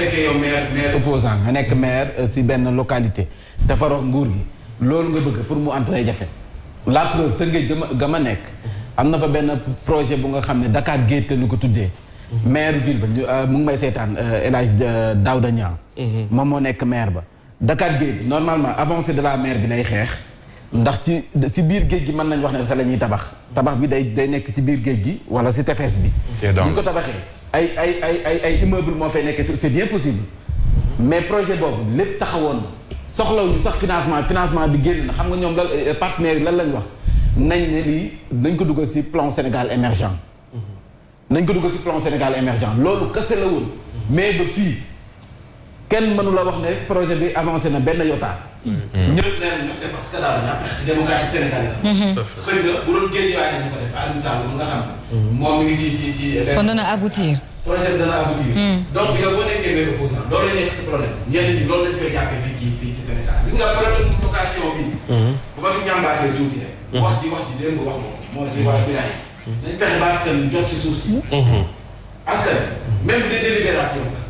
fekkee yow maire opposant nga nekk maire si benn localité dafa rox nguur gi loolu nga bëgg pour mu entrer jafe la preuve Tëngéej ga ma nekk am na fa benn projet bu nga xam ne Dakar Gate lu ko tuddee maire ville ba mu ngi may seetaan El Hadj Daouda Niang moom moo nekk maire ba Dakar Gate normalement avancée de la maire bi lay xeex ndax si biir géej gi mën nañ wax ne sa la ñuy tabax bi day nekk ci biir géej gi wala si tefes bi bu ñu ko tabaxee ay immeuble moo fay nekk c'est bien possible mais projet boobu lépp taxawoon soxlawuñu sax financement bi génn na xam nga ñoom la partenaires yi lan lañ wax nañ ne lii nañ ko dugal si plan Sénégal émergent loolu kese la woon mais ba fii kenn mënu la wax ne projet bi avancé na benn yotaa ñëpp nee nañ c'est parce que daal ñaa parti démocratique sénégalais la xëy na bu doon génn waaye dañu ko def Aliou Sall mu nga xam moom mi ngi ci kon dana aboutir projet bi dana aboutir donc yow boo nekkee maire opposant loolu nekk si problème ñenn ñi loolu lañ koy jàppee fii ci Sénégal gis nga problème location bi bu ma si ñambaasee tuuti rek wax ji démb wax moo di war a biraay dañ fexe ba askan bi jot si suuf si askan même des délibération sax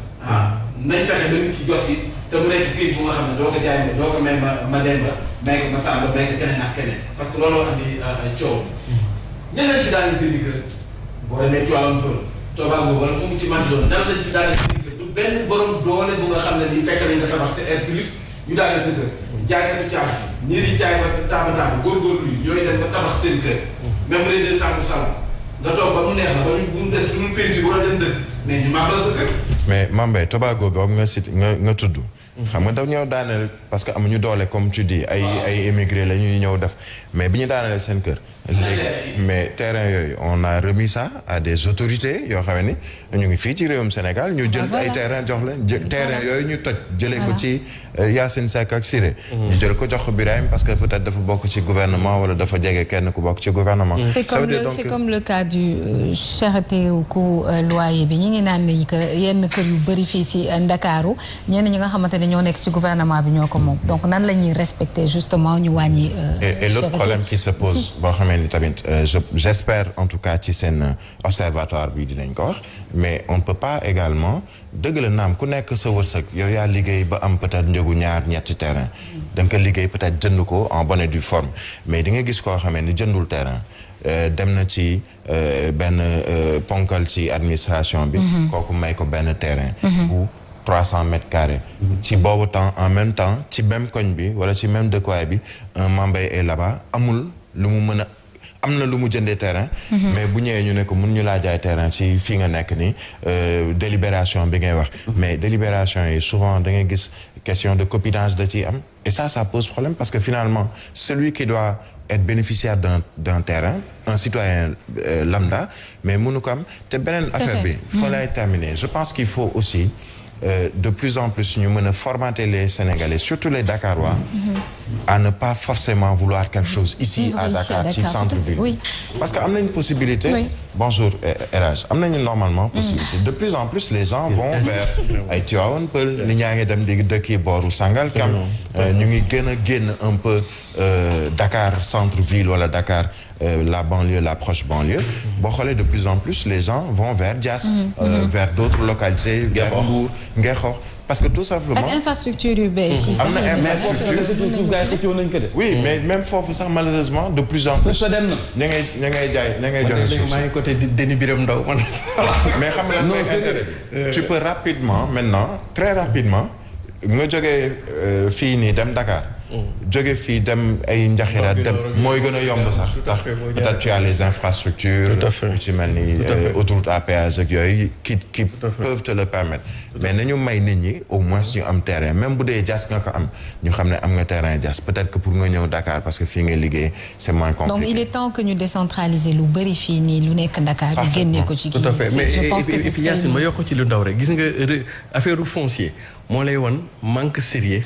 nañ fexe ba nit ci jot si te mu nekk kii bu nga xam ne doo ko jaay doo ko may ma Demba may ko ma Samba may ko keneen ak keneen parce que looloo andi coow ñeneen ci daal di seen kër boo demee Tivaouane Peulh Tobago wala fu mu ci manti doon dara lañ ci daal di seen kër du benn borom doole bu nga xam ne nii fekk nañ ko tabax sa air plus ñu daal di sa kër jaaykatu caab ñii di jaay ba taaba góorgóorlu yi ñooy dem ba tabax seen kër même les deux chambres salon nga toog ba mu neex la ba mu des lu dul peinture wala dem dëkk mais ñu màbbal sa kër mais Mambay Tobago boobu nga tudd xam nga daw ñëw daaneel parce que amuñu doole comme tu dis ay émigré la ñuy ñëw def mais bi ñu daanelee seen kër léegi mais terrain yooyu on a remis ça à des autorités yoo xam ni ñu ngi fii ci réewum Sénégal ñu jël ay terrain jox leen terrain yooyu ñu toj jëlee ko ci Yacine Seck ak Siré ñu jël ko jox ko Birahim parce que peut-être dafa bokk ci gouvernement wala dafa jege kenn ku bokk ci gouvernement c'est comme le cas du cherté coût loyer bi ñi ngi naan ni que yenn kër yu bëri fii si Ndakaaru ñenn ñi nga xamante ne ñoo nekk ci gouvernement bi ñoo ko moom donc nan la ñuy respecter justement ñu wàññi et l'autre problème qui se pose boo xamee ni tamit j'espère en tout cas ci seen observatoire bi dinañ ko wax mais on ne peut pas également dëgg la naam ku nekk sa wërsëg yow yaa liggéey ba am peut-être njëgu ñetti terrain da nga ko liggéey peut-être jënd ko en bonne et due forme mais di nga gis koo xamee ni jëndul terrain dem na ci benn ponkal ci administration bi kooku may ko benn terrain bu 300 mètres carrés ci boobu temps en même temps ci même koñ bi wala ci même dëkkuwaay bi un Mambay est là-bas amul lu mu mën a am na lu mu jëndee terrain mais bu ñëwee ñu ne ko mun ñu laa jaay terrain ci fii nga nekk ni délibération bi ngay wax mais délibération yi souvent da ngay gis question de copinage da ciy am et ça pose problème parce que finalement celui qui doit être bénéficiaire d'un terrain un citoyen lambda mais mënu ko am te beneen affaire bi fa lay terminer je pense qu'il faut aussi de plus en plus ñu mën a formater les Sénégalais surtout les Dakarois à ne pas forcément vouloir quelque chose ici à Dakar ci centre-ville parce que am nañu possibilité bonjour Elhadj am nañu normalement possibilité de plus en plus les gens vont vers ay Tivaouane Peulh ni ñaa ngi dem di dëkki booru Sangalkam ñu ngi gën a génn un peu Dakar centre-ville wala Dakar la banlieue la proche banlieue boo xoolee de plus en plus les gens vont vers Diass vers d'autres localités vers Mbour Ngexox parce que tout simplement ak infrastructure yu bees yi am na infrastructure oui mais même foofu sax malheureusement de plus en plus ña ngay joxe suuf maa ngi côté Déni Biram Ndaw man mais xam nga lan mooy intérêt bi tu peux rapidement maintenant très rapidement nga jógee fii nii dem Dakar jóge fii dem ay njaxiraat dem mooy gën a yomb sax ndax peut-être tu as les infrastructures yu ci mel ni autoroute à péage ak yooyu qui peuvent te le permettre mais nañu may nit ñi au moins ñu am terrain même bu dee Diass nga ko am ñu xam ne am nga terrain Diass peut-être que pour nga ñëw Dakar parce que fii nga liggéey c'est moins compliqué donc il est temps que ñu décentraliser lu bëri fii nii lu nekk Dakar ñu génnee ko ci kii tout à fait mais et puis Yacine ma yokk ci lu ndaw rek gis nga affaire foncier moo lay wan manque sérieux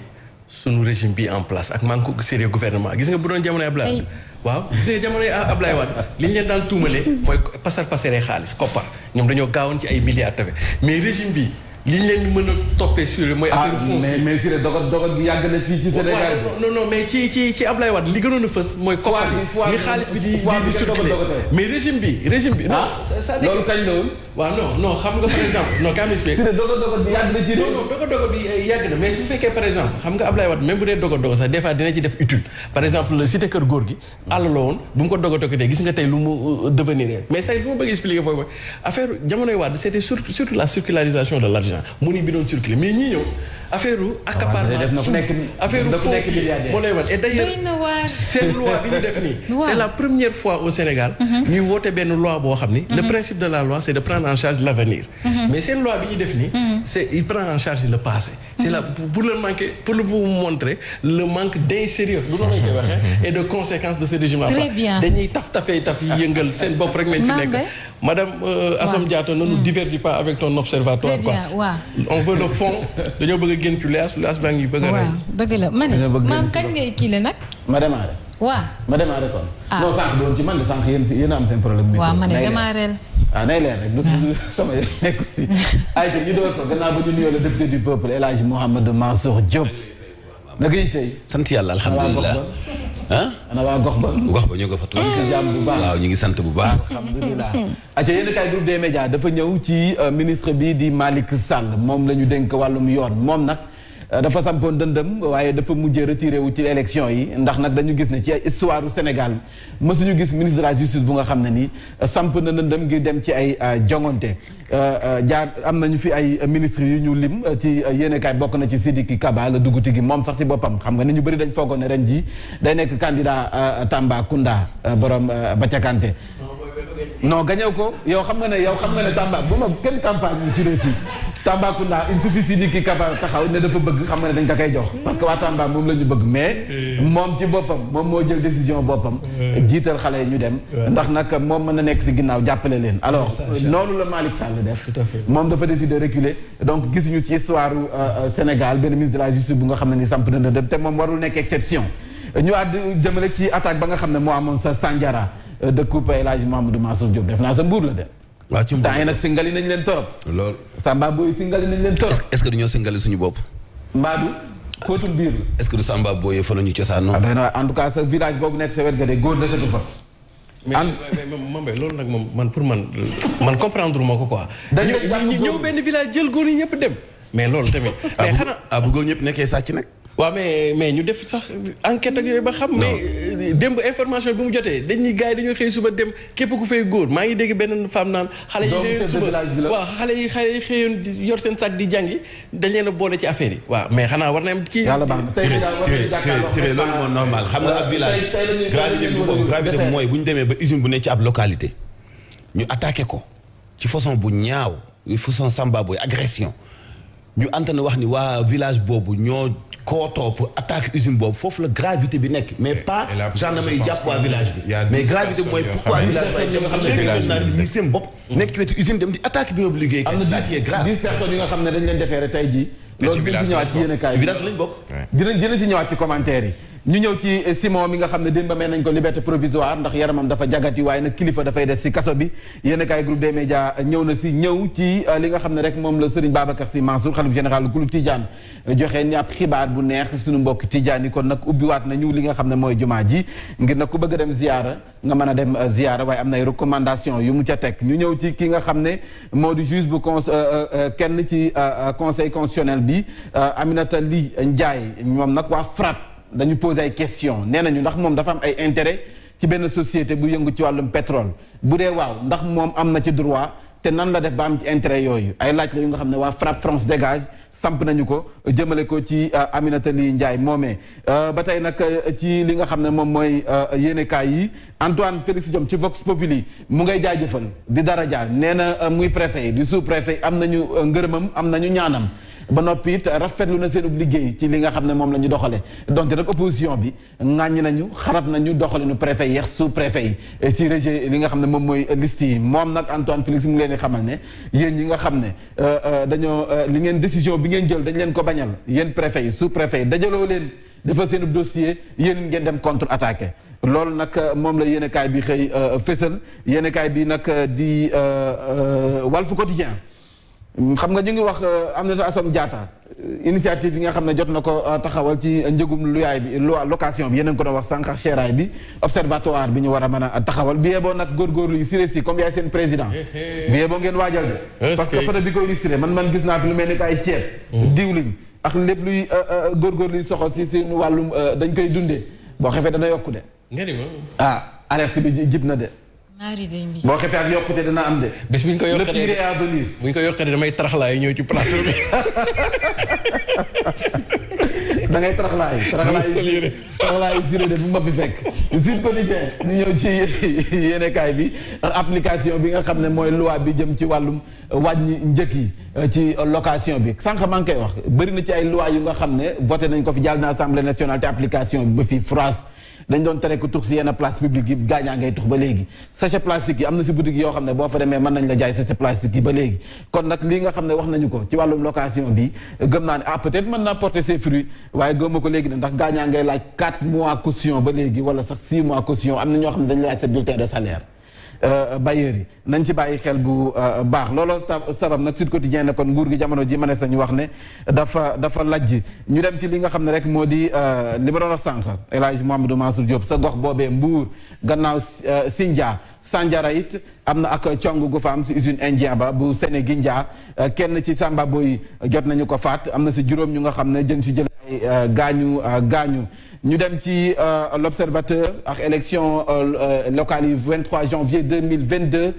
sunu régime bi en place ak manque sérieux gouvernement gis nga bu doon jamonoy Ablaye waaw gis nga jamonoy Ablaye Wade li ñu leen daan tuumale mooy passeree xaalis koppar ñoom dañoo gaawoon ci ay milliards tafe mais régime bi li ñu leen mën a toppee sur mooy affaire foncière. mais si dogal bi yàgg na fii ci Sénégal. non mais ci Ablaye Wade li gënoon a fës mooy. koppar bi xaalis bi di circuler mais régime bi. non ça loolu kañ la woon. waaw non xam nga par exemple non quand même expliqué. si dogal bi yàgg na ci réew. non dogal bi yàgg na mais su fekkee par exemple xam nga Ablaye Wade même bu dee dogal sax des fois dina ci def utile par exemple cité kër góor gi àll la woon bu mu ko dogatoo tey gis nga tey lu mu devenir mais ça li ma bëgg expliquer foofu affaire jamonoy Wade c'était surtout la circularisation de l'argent mu ni bi doon circuler mais ñii ñëw affaire accaparement affaire foncier moo lay wan et d'ailleurs seen loi bi ñu def nii c'est la première fois au Sénégal ñuy woote benn loi boo xam ni le principe de la loi c'est de prendre en charge l'avenir mais seen loi bi ñu def nii c'est il prend en charge le passé c'est là pour vous montrer le manque d'insérieux du noonu lañ koy waxee et de conséquences de ce régime là dañuy taf yi yëngal seen bopp rek nañ fi nekk madame Assome Diatta ne nous divertis pas avec ton observatoire quoi on veut le fond dañoo bëgg a génn ci luyaas baa ngi bëgg a rey dëgg la ma ne maam kañ ngay kii la nag ma démarré ma démarré kon non sànq doon ci man de sànq yéen a am seen problème waaw ma ne démarré nay leer rek du sama yëf nekk si ay te ñu door ko gannaaw ba ñu nuyoo le député du peuple El Hadji Mouhamadou Mansour Diop naka yi tey sant yàlla alhamdulilah ana waa gox ba ñu nga fa tuuti jàmm bu baax waaw ñu ngi sant bu baax alhamdulilah aca yéen kay groupe des médias dafa ñëw ci ministre bi di Malick Sall moom la ñu dénk wàllum yoon moom nag dafa sampoon dëndëm waaye dafa mujjee retiré wu ci élection yi ndax nag dañu gis ne ci histoire u Sénégal mësuñu gis ministre de la justice bu nga xam ne nii samp na dëndëm ngir dem ci ay jongante jaar am nañu fi ay ministres yu ñu lim ci yéenekaay bokk na ci Sidiki Kaba la dugguti gi moom sax si boppam xam nga ne ñu bëri dañ foogoon ne ren ji day nekk candidat Tambacounda borom Bacakanté non gañew ko yow xam nga ne Tamba bu ma kenn campagne yi ci réussi Tambacounda il suffit Sidiki Kaba taxaw ne dafa bëgg xam nga ne dañ ko koy jox parce que waa Tamba moom la ñu bëgg mais moom ci boppam moom moo jël décision boppam jiital xale yi ñu dem ndax nag moom mën na nekk si ginnaaw jàppale leen alors noonu la Malick Sall def moom dafa décider reculer donc gisuñu ci histoire Sénégal benn ministre de la justice bu nga xam ne ni samp na dem te moom warul nekk exception ñu àdd jëmale ci attaque ba nga xam ne moo amoon sa Sandiara dëkku El Hadji Mouhamadou Mansour Diop def naa sa mbuur la de waaw ci temps yi nag singali nañ leen torop loolu Samba Boy singali nañ leen torop est-ce que du ñoo singali suñu bopp mbaadu xóotul biir la est-ce que du Samba Boy fa la ñu cosaanoo en tout cas sa village boobu nekk sa wet ga de góor desatu fa mais Mambay loolu nag moom man pour man comprendre ma ko quoi ñëw benn village jël góor yi ñëpp dem mais loolu tamit mais xanaa bu góor ñëpp nekkee sàcc nag waaw mais ñu def sax enquête ak yooyu ba xam mais démb information bi mu jotee dañuy gars yi dañoo xëy suba dem képp ku fay góor maa ngi dégg benn femme naan xale yi xëyoon suba waaw xale yi xëyoon yor seen sac di jàngi dañ leen a boole ci affaire yi waaw mais xanaa war na am ci yàlla baax na loolu moo normal xam nga ab village gravité bi mooy bu ñu demee ba usine bu ne ci ab localité ñu attaqué ko ci façon bu ñaaw façon Samba Boy agression ñu antane wax ni waa village boobu ñoo koo topp attaque usine boobu foofu la gravité bi nekk mais pas gendarme yi jàpp waa village bi mais gravité bi mooy pourquoi village ñi seen bopp nekk ci wetu usine dem di attaque bi nga liggéey am na 10 personnes yi nga xam ne dañ leen defeere tey jii loolu dinañ ci ñëwaat ci yéen a kaay village lañ bokk dinañ ci ñëwaat ci commentaire yi ñu ñëw ci Simon mi nga xam ne démb may nañ ko liberté provisoire ndax yaramam dafa jagati waaye nag kilifa dafay des si kaso bi yéen a kaay groupe des médias ñëw na si ñëw ci li nga xam ne rek moom la Serigne Babacar Sy Mansour xalif général kulu Tidiane joxe ni ab xibaar bu neex suñu mbokk Tidiane yi kon nag ubbiwaat nañu li nga xam ne mooy jumaa ji ngir nag ku bëgg a dem ziyaara nga mën a dem ziyaara waaye am na ay recommandation yu mu ca teg ñu ñëw ci ki nga xam ne moo di juge bu kenn ci conseil constitutionnel bi Aminata Ly Ndiaye moom nag waa FRAPP dañu poser ay question nee nañu ndax moom dafa am ay intérêt ci benn société bu yëngu ci wàllum pétrole bu dee waaw ndax moom am na ci droit te nan la def ba am ci intérêt yooyu ay laaj la yu nga xam ne waa FRAPP France dégage samp nañu ko jëmale ko ci Aminata Ly Ndiaye moomee ba tey nag ci li nga xam ne moom mooy yéenekaay yi Antoine Félix Diome ci Vox Populi mu ngay jaajëfal di dara jaar nee na muy préfet yi di sous préfet am nañu ngërëmam am nañu ñaanam ba noppi it rafetlu na seenub liggéey ci li nga xam ne moom la ñu doxale donte nag opposition bi ŋàññi nañu xarab nañu doxalinu préfet yi yeex sous préfet yi ci région li nga xam ne moom mooy liste yi moom nag Antoine Félix mu ngi leen di xamal ne yéen ñi nga xam ne dañoo li ngeen décision bi ngeen jël dañ leen ko bañal yéen préfet yi sous préfet yi dajaloo leen defal seenub dossier yéen ngeen dem contre attaqué loolu nag moom la yéenekaay bi xëy fésal yéenekaay bi nag di Walf Quotidien xam nga ñu ngi wax Aminata Assome Diatta initiative yi nga xam ne jot na ko taxawal ci njëgum luyaay bi location bi yeneen ko doon wax sànq seeraay bi observatoire bi ñu war a mën a taxawal bi yeboo nag góorgóorlu yi siré si comme yaay seen président bi yeboo ngeen waajal de parce que photo bi ko illustré man gis naa fi lu mel ni ko ay ceeb diwliñ ak lépp luy góorgóorlu yi soxal si suñu wàllum dañ koy dundee boo xefee dana yokku de alerte bi jib na de boo xefee ak yokkute dina am de. bés bu ñu ko yokkee le pire est à venir. bu ñu ko yokkee damay taraxlaay ñëw ci plateau bi. da ngay taraxlaay siré de bu ma fi fekk. Sud Quotidien ñu ñëw ci yéenekaay bi application bi nga xam ne mooy loi bi jëm ci wàllum wàññi njëkk yi ci location bi sànq maa ngi koy wax bëri na ci ay loi yu nga xam ne voté nañ ko fi jàll na Assemblée nationale te application bi ba fii France. dañ doon tere ko tux si yenn place publique yi gaañaa ngay tux ba léegi sachet plastique yi am na si boutique yoo xam ne boo fa demee mën nañ la jaay sachet plastique yi ba léegi kon nag lii nga xam ne wax nañu ko ci wàllum location bi gëm naa ne peut-être mën naa porter ses fruits waaye gëmma ko léegi ne ndax gaañaa ngay laaj 4 mois caution ba léegi wala sax 6 mois caution am na ñoo xam ne dañu laaj sa bulletin de salaire bailleurs yi nañ ci bàyyi xel bu baax looloo sabab nag Sud Quotidien ne kon nguur gi jamono ji mënees nañu wax ne dafa lajj ñu dem ci li nga xam ne rek moo di li ma doon wax sànq El Hadj Mouhamadou Mansour Diop sa gox boobee Mbour gannaaw Sindia Sandiara it am na ak cong gu fa am si usine indien ba bu Sénégindia kenn ci Samba Boy jot nañu ko faat am na si juróom ñu nga xam ne jën si jël ay gaañu ñu dem ci l'observateur ak élection locale yi 23 janvier 2022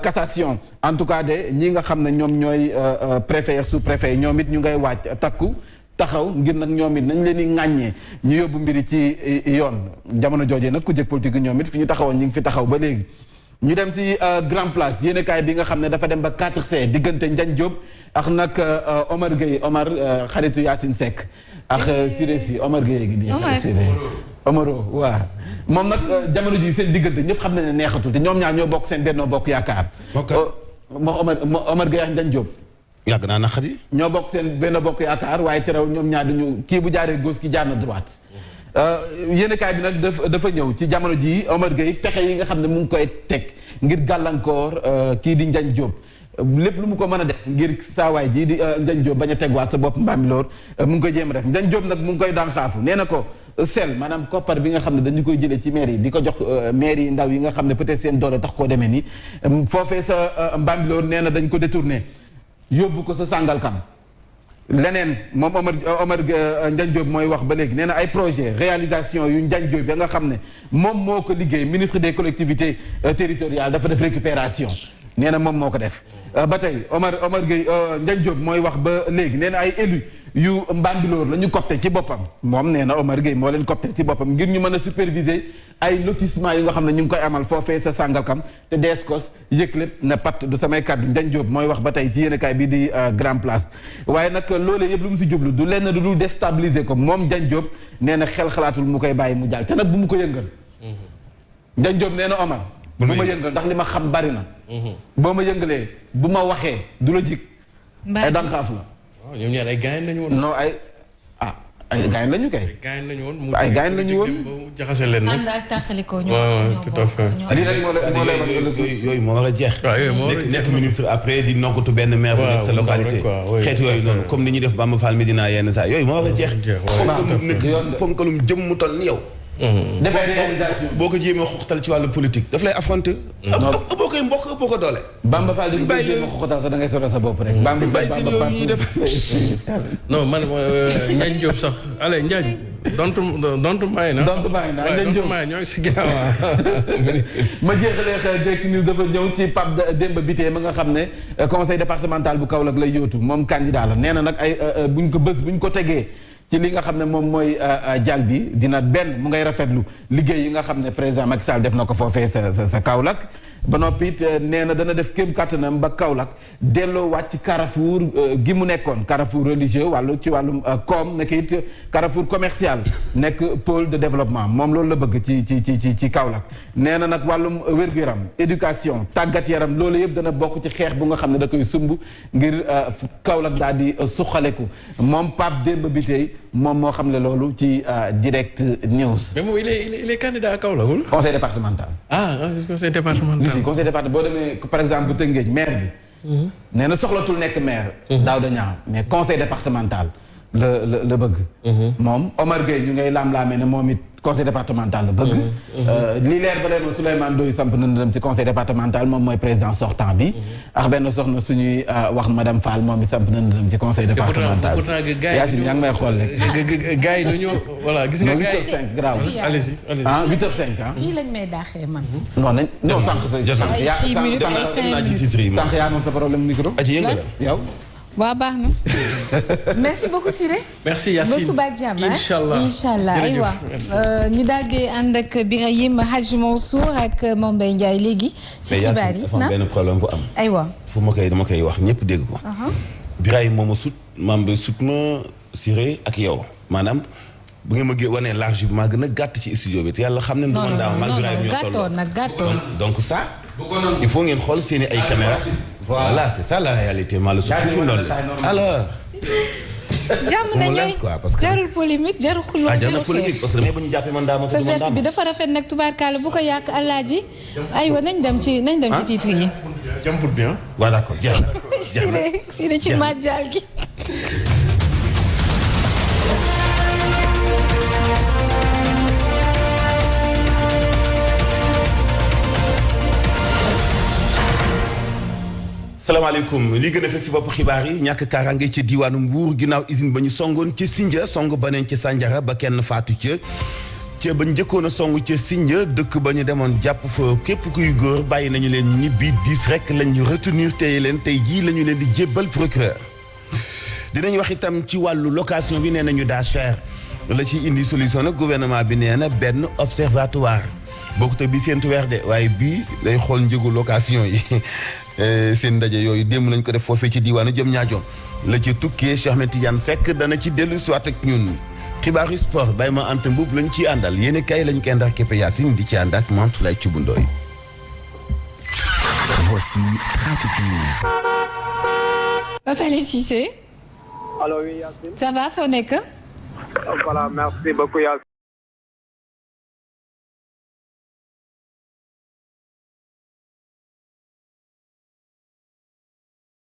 cassation en tout cas de ñi nga xam ne ñoom ñooy préfet ak sous-préfet ñoom it ñu ngay waaj takku taxaw ngir nag ñoom it nañ leen di ŋàññee ñu yóbbu mbiri ci yoon jamono joojee nag ku jëkk politique ñoom it fi ñu taxawoon ñu ngi fi taxaw ba léegi ñu dem si grand place yéenekaay bi nga xam ne dafa dem ba 4C diggante Ndiagne Diop ak nag Omar Gueye xaritu Yacine Seck ak Siré Si Omar Gueye gi di Omaro waaw moom nag jamono ji seen diggante ñëpp xam na ne neexatul te ñoom ñaar ñoo bokk seen Benno Bokk Yaakaar Omar Gueye ak Ndiagne Diop yàgg naa naqari ñoo bokk seen Benno Bokk Yaakaar waaye terewul ñoom ñaar duñu kii bu jaaree gauche ki jaar na droite yéenekaay bi nag dafa ñëw ci jamono ji Omar Gueye pexe yi nga xam ne mu ngi koy teg ngir gàllankoor kii di Ndiagne Diop lépp lu mu ko mën a def ngir saawaay ji di Ndiagne Diop bañ a tegwaat sa bopp Mbambilor mu ngi koy jéem a def Ndiagne Diop nag mu ngi koy daan xaafu nee na ko sel maanaam koppar bi nga xam ne dañu koy jëlee ci maire yi di ko jox maire yi ndaw yi nga xam ne peut-être seen doole tax koo demee nii foofee sa Mbambilor nee na dañ ko détourné yóbbu ko sa Sangalkam leneen moom Omar Ndiagne Diop mooy wax ba léegi nee na ay projet réalisation yu Ndiagne Diop ya nga xam ne moom moo ko liggéey ministre des collectivités territoriales dafa def récupération nee na moom moo ko def ba tey Omar Gueye Ndiagne Diop mooy wax ba léegi nee na ay élus yu Mbambilor la ñu copte ci boppam moom nee na Omar Gueye moo leen copte ci boppam ngir ñu mën a superviser ay lotissement yi nga xam ne ñu ngi koy amal foofee sa Sangalkam te deeskos yëg lépp ne pat du samay kàddu Ndiagne Diop mooy wax ba tey ci yéenekaay bii di Grand Place waaye nag loolee yëpp lu mu si jublu du lenn du dul déstabiliser ko moom Ndiagne Diop nee na xel xalaatul mu koy bàyyi mu jàll te nag bu mu ko yëngal Ndiagne Diop nee na Omar bu ma yëngal ndax li ma xam bari na boo ma yëngalee bu ma waxee du la jik ay danxaaf la ñoom ñaar ay gaañ lañu woon. non ay gaañ lañu kay. ay gaañ lañu woon. ay gaañ lañu woon jaxase leen nag. ànd ak taxalikoo ñu. tout à fait. lii rek moo lay yooyu moo war a jeex. waaw yooyu moo war a jeex nekk ministre après di nokkatu benn maire bu nekk sa localité. xeet yooyu noonu comme ni ñuy def Bamba Fall Medina yenn saa yooyu moo war a jeex. ponkalum jëm mu toll ni yow. boo ko jéemee xoxtal ci wàllu politique daf lay affronter. boo koy mbokk boo ko doole. Bamba Fall di koy jéem a xoxtal sax da ngay sori sa bopp rek. Bamba Fall ñuy def. non man Ndiagne Diop sax allez Ndiagne. dontu maay na. dontu maay na Ndiagne Diop ñoo ngi si ginnaaw. ma jeexalee xel Direct News dafa ñëw ci Pape Demba Bitèye ma nga xam ne conseil départemental bu Kaolack lay yóotu moom candidat la nee na nag ay buñ ko tegee. ci li nga xam ne moom mooy jàll bi dina benn mu ngay rafetlu liggéey yi nga xam ne président Macky Sall def na ko foofee sa Kaolack ba noppi it nee na dana def kéem kattanam ba Kaolack delloo wàcc Carrefour gi mu nekkoon Carrefour religieux ci wàllum koom nekk it Carrefour commercial nekk pôle de développement moom loolu la bëgg ci Kaolack nee na nag wàllum wér-gu-yaram éducation tàggat yaram loolu yëpp dana bokk ci xeex bu nga xam ne da koy sumb ngir Kaolack daal di suqaleku moom Pape Demba Bitèye moom moo xam ne loolu ci Direct News. mais moom il est candidat à Kaolack conseil départemental. conseil départemental. si conseil départemental boo demee par exemple Tëngéej maire bi nee na soxlatul nekk maire. Daouda Niang mais conseil départemental la bëgg. moom Omar Gueye ñu ngay laam-laamee ne moom it conseil départemental la bëgg. li leer ba leen Souleymane Ndoye samp na dem ci conseil départemental moom mooy président sortant bi. ak benn soxna suñuy wax madame Fall moom it samp na dem ci conseil départemental. Yacine yaa ngi may xool rek. gars yi dañoo voilà gis nga. 8h05 grave. allez-y ah 8h05 ah. fii lañ may daaxee man. non sànq sa. ay 6 minutes ay 5 minutes. sànq yaa moom sa problème micro. yow. waaw baax na merci beaucoup Siré. merci Yacine ba suba ak jàmm incha allah aywa ñu daal di ànd ak Birahim Hadj Mansour ak Mame Mbaye Ndiaye léegi. si xibaar yi dafa am benn problème bu am. aywa fu dama koy wax ñëpp dégg ko. Birahim moom a sut Mame Mbaye sut ma Siré ak yow maanaam. bu ngeen ma wanee large bi maa gën a gàtt ci studio bi te yàlla xam ne. non non gàttoon donc ça. il faut ngeen xool seeni ay caméra. voilà c'est ça la réalité maa la suuf fi mu doon alors. jàmm na ñooy parce que jarul polémique jarul xuloo jarul polémique parce que damay ba ñu jàppee man daama. sa verte bi dafa rafet nag tubaarkàlla bu ko yàq alaaji. aywa nañ dem ci titre yi. jàmput bi ah. waaw d'accord jeex na. Siré ci màjjal gi. salaamaaleykum li gën a fës ci bopp xibaar yi ñàkk kaaraange ci diwaanu Mbuur ginnaaw usine ba ñu songoon ca Sindia song ba neen ca Sandiara ba kenn faatu ca ba njëkkoon a song ca Sindia dëkk ba ñu demoon jàpp fa képp kuy góor bàyyi nañu leen ñibbi 10 rek lañu retenir tey leen tey jii lañu leen di jébbal procureur. dinañ wax itam ci wàllu location bi nee nañu daa cher la ci indi solution nag gouvernement bi nee na benn observatoire bokkut bi seentu weer de waaye bii day xool njëgu location yi. seen ndaje yooyu démb nañ ko def foofee ci diwaanu jëm ñaajo la ci tukkee Cheikh Ahmed Tidiane Seck dana ci dellu soit ak ñun xibaaru sport bay ma ante mbub lañ ciy àndal yéen kay lañ koy ndax képp Yacine di ci ànd ak Mantoulaye Thioub Ndoye. Voici Trafic News. Papa Cissé. Allô oui Yacine. Ça va foo nekk. Voilà merci beaucoup Yacine.